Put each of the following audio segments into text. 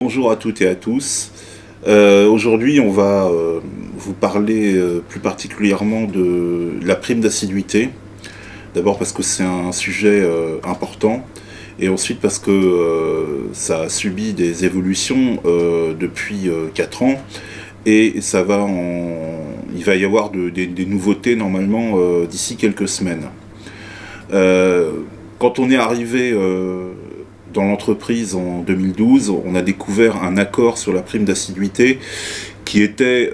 Bonjour à toutes et à tous. Aujourd'hui, on va vous parler plus particulièrement de la prime d'assiduité. D'abord parce que c'est un sujet important, et ensuite parce que ça a subi des évolutions depuis 4 ans, et il va y avoir des nouveautés normalement d'ici quelques semaines. Quand on est arrivé dans l'entreprise en 2012, on a découvert un accord sur la prime d'assiduité qui était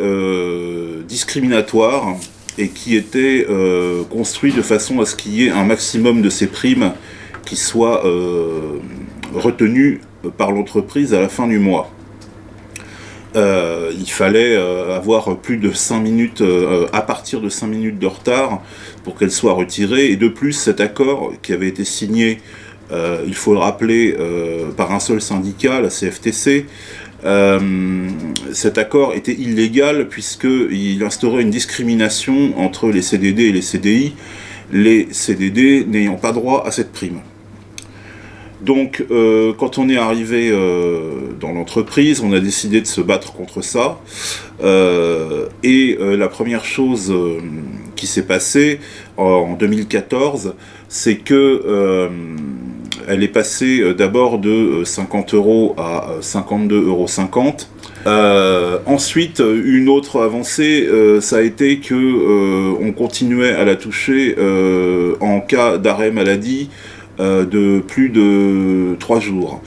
discriminatoire et qui était construit de façon à ce qu'il y ait un maximum de ces primes qui soient retenues par l'entreprise à la fin du mois. Il fallait avoir plus de 5 minutes, à partir de 5 minutes de retard pour qu'elle soit retirée. Et de plus, cet accord qui avait été signé, il faut le rappeler, par un seul syndicat, la CFTC, cet accord était illégal puisqu'il instaurait une discrimination entre les CDD et les CDI, les CDD n'ayant pas droit à cette prime. Donc, quand on est arrivé dans l'entreprise, on a décidé de se battre contre ça. La première chose qui s'est passée en 2014, c'est que elle est passée d'abord de 50 € à 52,50 €. Ensuite, une autre avancée, ça a été que on continuait à la toucher en cas d'arrêt maladie de plus de 3 jours.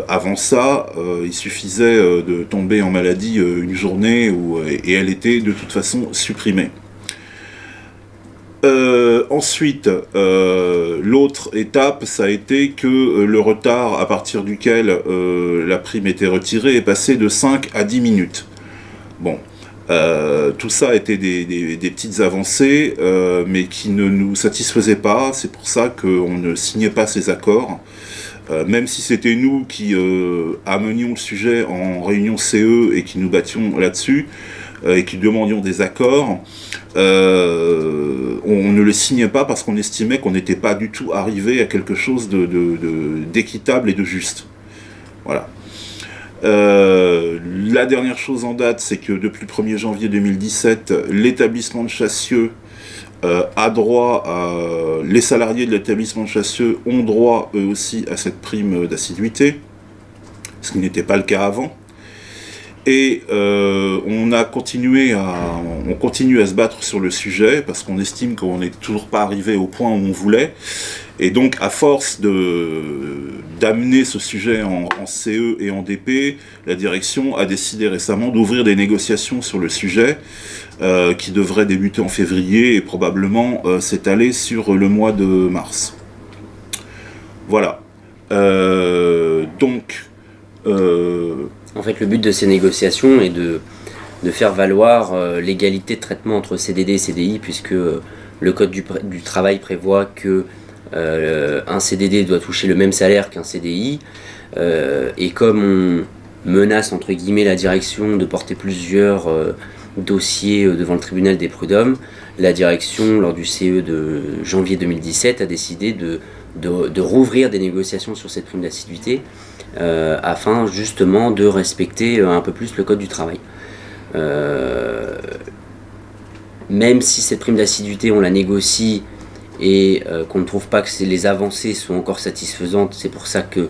Avant ça, il suffisait de tomber en maladie une journée et elle était de toute façon supprimée. Ensuite, l'autre étape, ça a été que le retard à partir duquel la prime était retirée est passé de 5 à 10 minutes. Bon. Tout ça a été des petites avancées, mais qui ne nous satisfaisaient pas. C'est pour ça qu'on ne signait pas ces accords. Même si c'était nous qui amenions le sujet en réunion CE et qui nous battions là-dessus, et qui demandions des accords, on ne les signait pas parce qu'on estimait qu'on n'était pas du tout arrivé à quelque chose d'équitable et de juste. Voilà. La dernière chose en date, c'est que depuis le 1er janvier 2017, l'établissement de Chassieux a droit les salariés de l'établissement de Chassieux ont droit eux aussi à cette prime d'assiduité, ce qui n'était pas le cas avant. Et on continue à se battre sur le sujet parce qu'on estime qu'on n'est toujours pas arrivé au point où on voulait. Et donc, à force d'amener ce sujet en CE et en DP, la direction a décidé récemment d'ouvrir des négociations sur le sujet qui devraient débuter en février et probablement s'étaler sur le mois de mars. Voilà. En fait, le but de ces négociations est de faire valoir l'égalité de traitement entre CDD et CDI, puisque le Code du travail prévoit que un CDD doit toucher le même salaire qu'un CDI, et comme on menace entre guillemets la direction de porter plusieurs dossiers devant le tribunal des prud'hommes, la direction, lors du CE de janvier 2017, a décidé de rouvrir des négociations sur cette prime d'assiduité, afin justement de respecter un peu plus le Code du travail. Même si cette prime d'assiduité, on la négocie et qu'on ne trouve pas que les avancées sont encore satisfaisantes, c'est pour ça que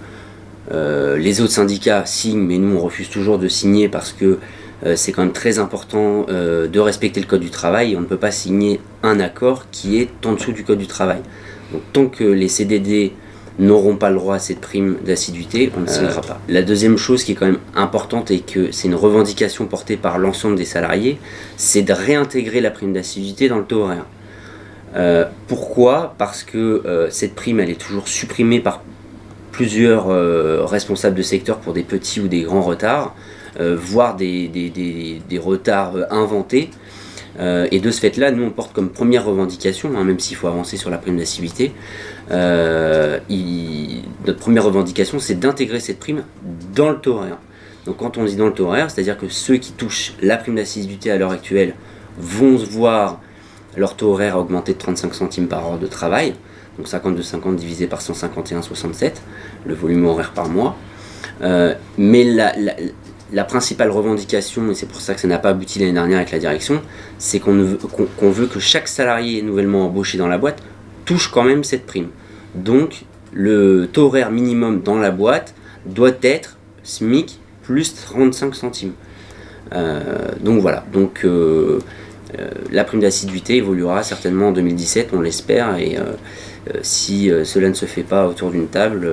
les autres syndicats signent, mais nous on refuse toujours de signer parce que c'est quand même très important de respecter le Code du travail, et on ne peut pas signer un accord qui est en dessous du Code du travail. Donc tant que les CDD n'auront pas le droit à cette prime d'assiduité, on ne signera pas. La deuxième chose qui est quand même importante, et que c'est une revendication portée par l'ensemble des salariés, c'est de réintégrer la prime d'assiduité dans le taux horaire. Pourquoi ? Parce que cette prime, elle est toujours supprimée par plusieurs responsables de secteur pour des petits ou des grands retards, voire des retards inventés. Et de ce fait-là, nous on porte comme première revendication, même s'il faut avancer sur la prime d'assiduité, notre première revendication, c'est d'intégrer cette prime dans le taux horaire. Donc quand on dit dans le taux horaire, c'est-à-dire que ceux qui touchent la prime d'assiduité à l'heure actuelle vont voir leur taux horaire augmenter de 35 centimes par heure de travail, donc 52,50 divisé par 151,67, le volume horaire par mois. Mais la principale revendication, et c'est pour ça que ça n'a pas abouti l'année dernière avec la direction, c'est qu'on veut que chaque salarié nouvellement embauché dans la boîte touche quand même cette prime. Donc le taux horaire minimum dans la boîte doit être SMIC plus 35 centimes. Donc voilà, la prime d'assiduité évoluera certainement en 2017, on l'espère, et si cela ne se fait pas autour d'une table,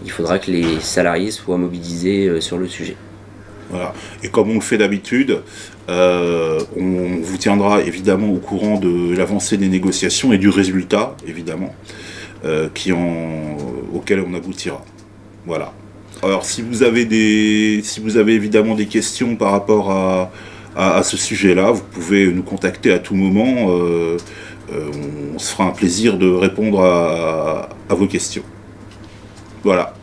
il faudra que les salariés soient mobilisés sur le sujet. Voilà. Et comme on le fait d'habitude, on vous tiendra évidemment au courant de l'avancée des négociations et du résultat, évidemment, auquel on aboutira. Voilà. Alors si vous avez évidemment des questions par rapport à ce sujet-là, vous pouvez nous contacter à tout moment. On se fera un plaisir de répondre à vos questions. Voilà.